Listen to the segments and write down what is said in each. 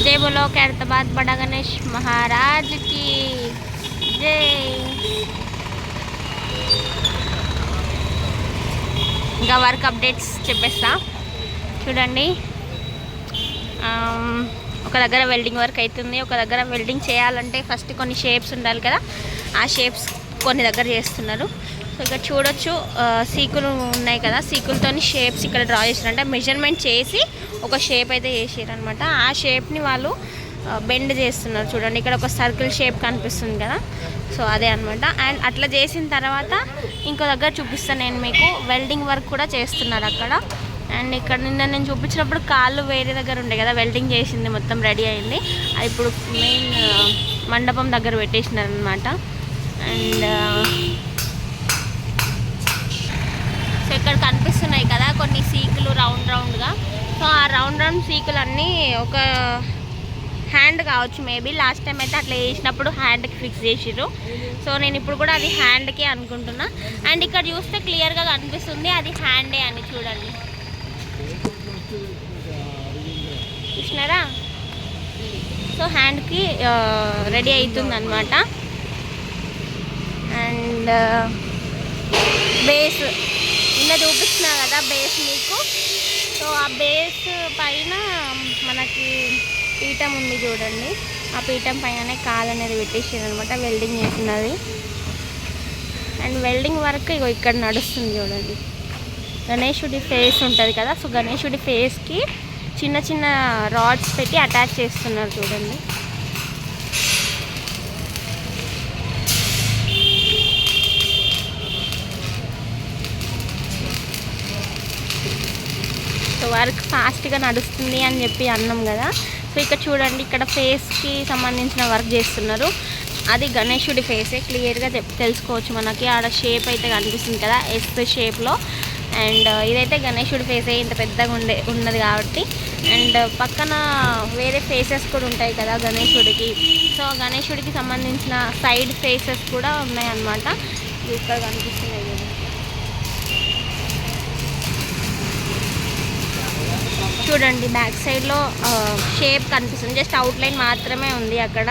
जय बोलो खैरताबाद बड़ा गणेश महाराज की जय। ఇంకా వర్క్ అప్డేట్స్ చెప్పేస్తా చూడండి. ఒక దగ్గర వెల్డింగ్ వర్క్ అవుతుంది, ఒక దగ్గర వెల్డింగ్ చేయాలంటే ఫస్ట్ కొన్ని షేప్స్ ఉండాలి కదా, ఆ షేప్స్ కొన్ని దగ్గర చేస్తున్నారు. సో ఇక్కడ చూడొచ్చు సీకులు ఉన్నాయి కదా, సీకులతో షేప్స్ ఇక్కడ డ్రా చేశారంటే మెజర్మెంట్ చేసి ఒక షేప్ అయితే చేసారనమాట. ఆ షేప్ని వాళ్ళు బెండ్ చేస్తున్నారు. చూడండి ఇక్కడ ఒక సర్కిల్ షేప్ కనిపిస్తుంది కదా, సో అదే అనమాట. అండ్ అట్లా చేసిన తర్వాత ఇంకో దగ్గర చూపిస్తాను నేను మీకు, వెల్డింగ్ వర్క్ కూడా చేస్తున్నారు అక్కడ. అండ్ ఇక్కడ నిన్న నేను చూపించినప్పుడు కాళ్ళు వేరే దగ్గర ఉండే కదా, వెల్డింగ్ చేసింది మొత్తం రెడీ అయింది, అది ఇప్పుడు మెయిన్ మండపం దగ్గర పెట్టేసినారు అనమాట. అండ్ సో ఇక్కడ కనిపిస్తున్నాయి కదా కొన్ని సీకులు రౌండ్గా. సో ఆ రౌండ్ సీకులు అన్నీ ఒక హ్యాండ్ కావచ్చు మేబీ, లాస్ట్ టైం అయితే అట్లా చేసినప్పుడు హ్యాండ్కి ఫిక్స్ చేసిర్రు. సో నేను ఇప్పుడు కూడా అది హ్యాండ్కి అనుకుంటున్నా. అండ్ ఇక్కడ చూస్తే క్లియర్గా కనిపిస్తుంది అది హ్యాండే అని, చూడండి చూసినారా. సో హ్యాండ్కి రెడీ అవుతుంది అనమాట. అండ్ బేస్ నిన్న చూపిస్తున్నా కదా బేస్ మీకు. సో ఆ బేస్ పైన మనకి పీఠం ఉంది చూడండి, ఆ పీఠం పైననే కాలు అనేది పెట్టేసారు అనమాట, వెల్డింగ్ చేసినది. అండ్ వెల్డింగ్ వర్క్ ఇగో ఇక్కడ నడుస్తుంది చూడండి. గణేశుడి ఫేస్ ఉంటుంది కదా, సో గణేశుడి ఫేస్కి చిన్న చిన్న రాడ్స్ పెట్టి అటాచ్ చేస్తున్నారు చూడండి. సో వర్క్ ఫాస్ట్గా నడుస్తుంది అని చెప్పి అన్నాం కదా. సో ఇక్కడ చూడండి ఇక్కడ ఫేస్కి సంబంధించిన వర్క్ చేస్తున్నారు, అది గణేశుడి ఫేసే క్లియర్గా తెలుసుకోవచ్చు మనకి. ఆడ షేప్ అయితే కనిపిస్తుంది కదా ఎస్ షేప్లో. అండ్ ఇదైతే గణేశుడి ఫేసే, ఇంత పెద్దగా ఉన్నది కాబట్టి. అండ్ పక్కన వేరే ఫేసెస్ కూడా ఉంటాయి కదా గణేశుడికి, సో గణేశుడికి సంబంధించిన సైడ్ ఫేసెస్ కూడా ఉన్నాయి అన్నమాట. ఇక్కడ కనిపిస్తున్నాయి కదా. చూడండి బ్యాక్ సైడ్లో షేప్ కనిపిస్తుంది, జస్ట్ అవుట్లైన్ మాత్రమే ఉంది అక్కడ.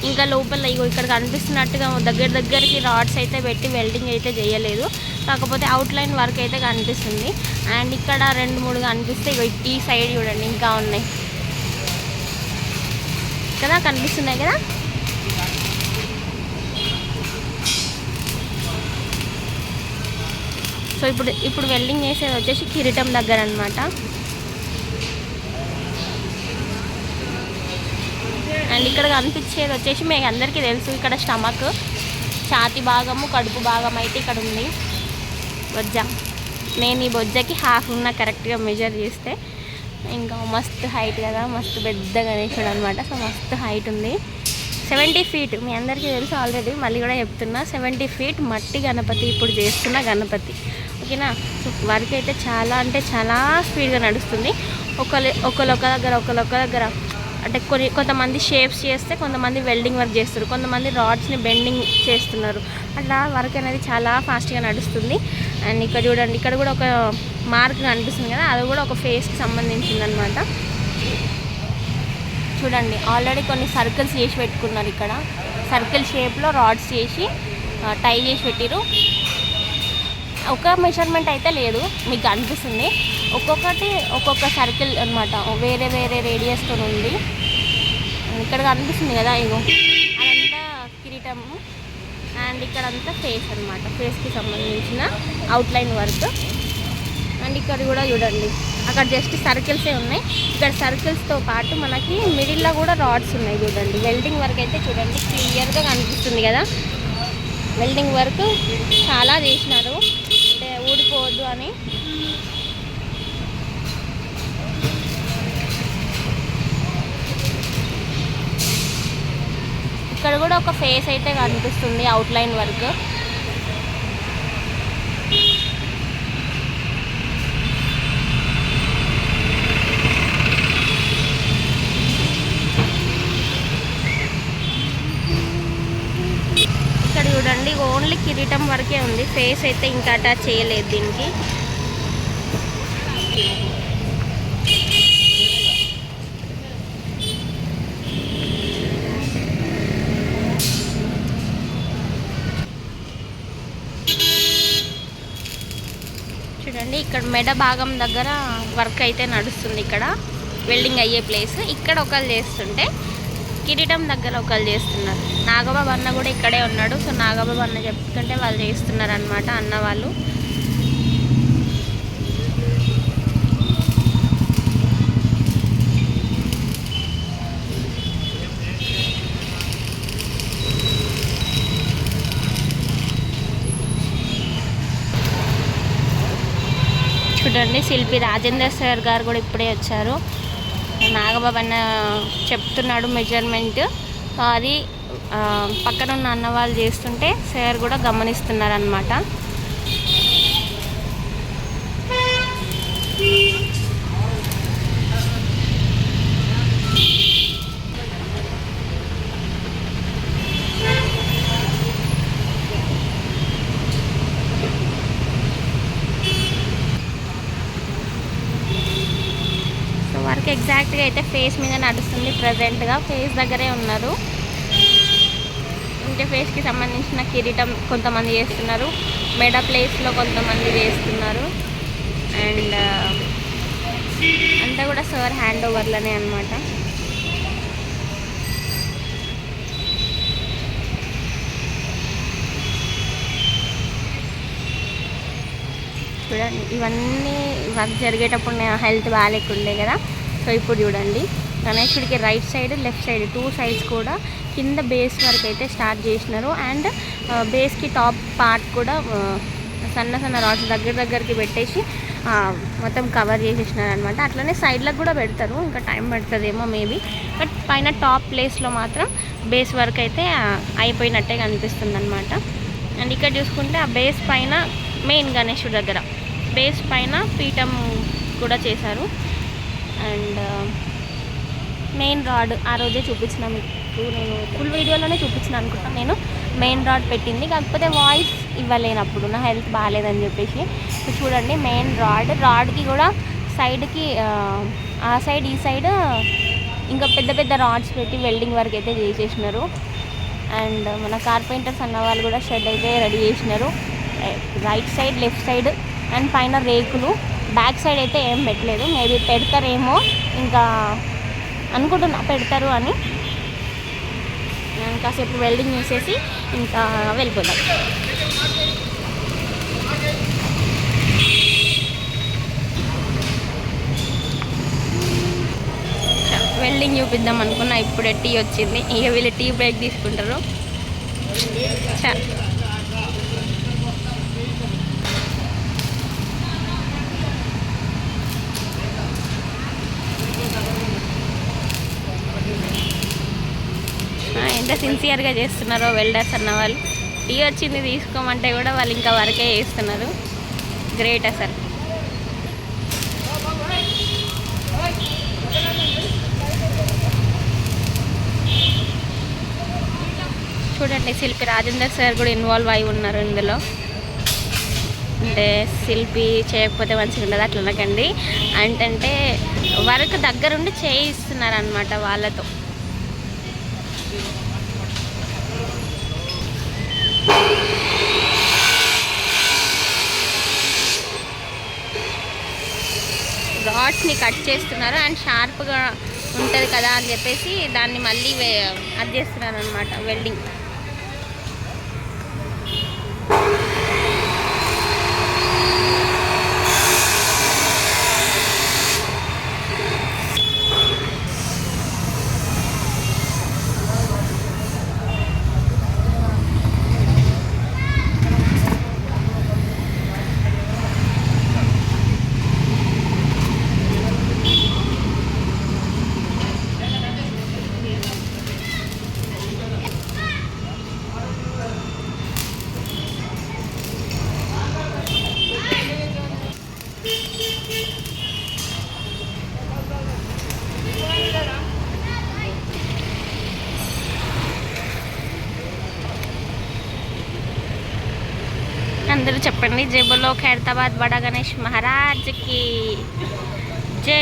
ఇంకా లోపల ఇగో ఇక్కడ కనిపిస్తున్నట్టుగా దగ్గరికి రాడ్స్ అయితే పెట్టి వెల్డింగ్ అయితే చేయలేదు, కాకపోతే అవుట్లైన్ వర్క్ అయితే కనిపిస్తుంది. అండ్ ఇక్కడ 2-3 కనిపిస్తే ఇగో ఈ సైడ్ చూడండి ఇంకా ఉన్నాయి కదా, కనిపిస్తున్నాయి కదా. సో ఇప్పుడు వెల్డింగ్ చేసేది వచ్చేసి కిరీటం దగ్గర అనమాట. అండ్ ఇక్కడ కనిపించేది వచ్చేసి మీకు అందరికీ తెలుసు, ఇక్కడ స్టమక్, ఛాతి భాగము, కడుపు భాగం అయితే ఇక్కడ ఉంది. బొజ్జ, నేను ఈ బొజ్జకి హాఫ్ ఉన్న కరెక్ట్గా మెజర్ చేస్తే. ఇంకా మస్తు హైట్ కదా, మస్తు పెద్ద గణేశుడు అనమాట. సో మస్తు హైట్ ఉంది, 70 feet. మీ అందరికీ తెలుసు ఆల్రెడీ, మళ్ళీ కూడా చెప్తున్నా, 70 feet మట్టి గణపతి ఇప్పుడు చేస్తున్న గణపతి, ఓకేనా. సో వర్క్ అయితే చాలా అంటే చాలా స్పీడ్గా నడుస్తుంది. ఒకళ్ళు ఒక దగ్గర అంటే కొంతమంది షేప్స్ చేస్తే, కొంతమంది వెల్డింగ్ వర్క్ చేస్తారు, కొంతమంది రాడ్స్ని బెండింగ్ చేస్తున్నారు. అట్లా వర్క్ అనేది చాలా ఫాస్ట్గా నడుస్తుంది. అండ్ ఇక్కడ చూడండి ఇక్కడ కూడా ఒక మార్క్ కనిపిస్తుంది కదా, అది కూడా ఒక ఫేస్కి సంబంధించింది అనమాట. చూడండి ఆల్రెడీ కొన్ని సర్కిల్స్ చేసి పెట్టుకున్నారు, ఇక్కడ సర్కిల్ షేప్లో రాడ్స్ చేసి టై చేసి పెట్టిరు. ఒక మెజర్మెంట్ అయితే లేదు, మీకు అనిపిస్తుంది, ఒక్కొక్కటి ఒక్కొక్క సర్కిల్ అనమాట, వేరే రేడియస్తో ఉంది. ఇక్కడ కనిపిస్తుంది కదా ఇగో అదంతా కిరీటము. అండ్ ఇక్కడంతా ఫేస్ అనమాట, ఫేస్కి సంబంధించిన అవుట్లైన్ వర్క్. అండ్ ఇక్కడ కూడా చూడండి అక్కడ జస్ట్ సర్కిల్సే ఉన్నాయి, ఇక్కడ సర్కిల్స్తో పాటు మనకి మిడిల్లో కూడా రాడ్స్ ఉన్నాయి చూడండి. వెల్డింగ్ వర్క్ అయితే చూడండి క్లియర్గా కనిపిస్తుంది కదా, వెల్డింగ్ వర్క్ చాలా చేసినారు, అంటే ఊడిపోవద్దు అని. ఇక్కడ కూడా ఒక ఫేస్ అయితే కనిపిస్తుంది అవుట్లైన్ వర్క్. ఇక్కడ చూడండి ఓన్లీ కిరీటం వరకే ఉంది, ఫేస్ అయితే ఇంకా అటాచ్ చేయలేదు దీనికి. ఇక్కడ మెడ భాగం దగ్గర వర్క్ అయితే నడుస్తుంది. ఇక్కడ వెల్డింగ్ అయ్యే ప్లేస్ ఇక్కడ ఒకళ్ళు చేస్తుంటే కిరీటం దగ్గర ఒకళ్ళు చేస్తున్నారు. నాగబాబు అన్న కూడా ఇక్కడే ఉన్నాడు. సో నాగబాబు అన్న చెప్తుంటే వాళ్ళు చేస్తున్నారు అనమాట అన్న వాళ్ళు. చూడండి శిల్పి రాజేందర్ సార్ గారు కూడా ఇప్పుడే వచ్చారు. నాగబాబు అన్న చెప్తున్నాడు మెజర్మెంట్. అది పక్కన ఉన్న అన్న వాళ్ళు చేస్తుంటే సార్ కూడా గమనిస్తున్నారు అన్నమాట. వర్క్ ఎగ్జాక్ట్గా అయితే ఫేస్ మీద నడుస్తుంది. ప్రజెంట్గా ఫేస్ దగ్గరే ఉన్నారు. అంటే ఫేస్కి సంబంధించిన కిరీటం కొంతమంది చేస్తున్నారు, మెడ ప్లేస్లో కొంతమంది చేస్తున్నారు. అండ్ అంతా కూడా సార్ హ్యాండ్ ఓవర్లోనే అనమాట. చూడండి ఇవన్నీ వర్క్ జరిగేటప్పుడు నేను హెల్త్ బాగాలేకుండే కదా. సో ఇప్పుడు చూడండి గణేశుడికి right side left side 2 sides కూడా కింద బేస్ వరకు అయితే స్టార్ట్ చేసినారు. అండ్ బేస్కి టాప్ పార్ట్ కూడా సన్న సన్న రాడ్స్ దగ్గరికి పెట్టేసి మొత్తం కవర్ చేసేసినారు అనమాట. అట్లనే సైడ్లకు కూడా పెడతారు, ఇంకా టైం పడుతుందేమో మేబీ. బట్ పైన టాప్ ప్లేస్లో మాత్రం బేస్ వర్క్ అయితే అయిపోయినట్టే కనిపిస్తుంది అనమాట. అండ్ ఇక్కడ చూసుకుంటే ఆ బేస్ పైన మెయిన్ గణేశుడి దగ్గర బేస్ పైన పీఠం కూడా చేశారు. అండ్ మెయిన్ రాడ్ ఆ రోజే చూపించిన మీకు, నేను ఫుల్ వీడియోలోనే చూపించిన అనుకుంటాను నేను. మెయిన్ రాడ్ పెట్టింది, కాకపోతే వాయిస్ ఇవ్వలేనప్పుడు నా హెల్త్ బాగాలేదని చెప్పేసి. చూడండి మెయిన్ రాడ్కి కూడా సైడ్కి ఆ సైడ్ ఈ సైడ్ ఇంకా పెద్ద పెద్ద రాడ్స్ పెట్టి వెల్డింగ్ వర్క్ అయితే చేసేసినారు. అండ్ మన కార్పెంటర్స్ అన్న వాళ్ళు కూడా షెడ్ అయితే రెడీ చేసినారు. Right side left side and పైన రేకులు. బ్యాక్ సైడ్ అయితే ఏం పెట్టలేదు, మేబీ పెడతారేమో, ఇంకా అనుకుంటున్నా పెడతారు అని. కాసేపు వెల్డింగ్ చేసేసి ఇంకా వెళ్ళిపోతాం. వెల్డింగ్ చూపిద్దాం అనుకున్నా, ఇప్పుడే టీ వచ్చింది. ఇక వీళ్ళు టీ బ్రేక్ తీసుకుంటారు. ఎంత సిన్సియర్గా చేస్తున్నారో వెల్డర్స్ అన్న వాళ్ళు. టీ వచ్చింది తీసుకోమంటే కూడా వాళ్ళు ఇంకా వర్కే చేస్తున్నారు. గ్రేట్ అసలు. చూడండి శిల్పి రాజేందర్ సార్ కూడా ఇన్వాల్వ్ అయి ఉన్నారు ఇందులో. అంటే శిల్పి చేయకపోతే మంచిగా ఉండదు అట్లా అనకండి. అంటే వర్క్ దగ్గరుండి చేయిస్తున్నారు అనమాట వాళ్ళతో. రాడ్స్ని కట్ చేస్తున్నారు అండ్ షార్ప్గా ఉంటుంది కదా అని చెప్పేసి దాన్ని మళ్ళీ అది చేస్తున్నారు అనమాట వెల్డింగ్. అందరూ చెప్పండి, జై బోలో ఖైరతాబాద్ బడా గణేష్ మహారాజ్కి జై.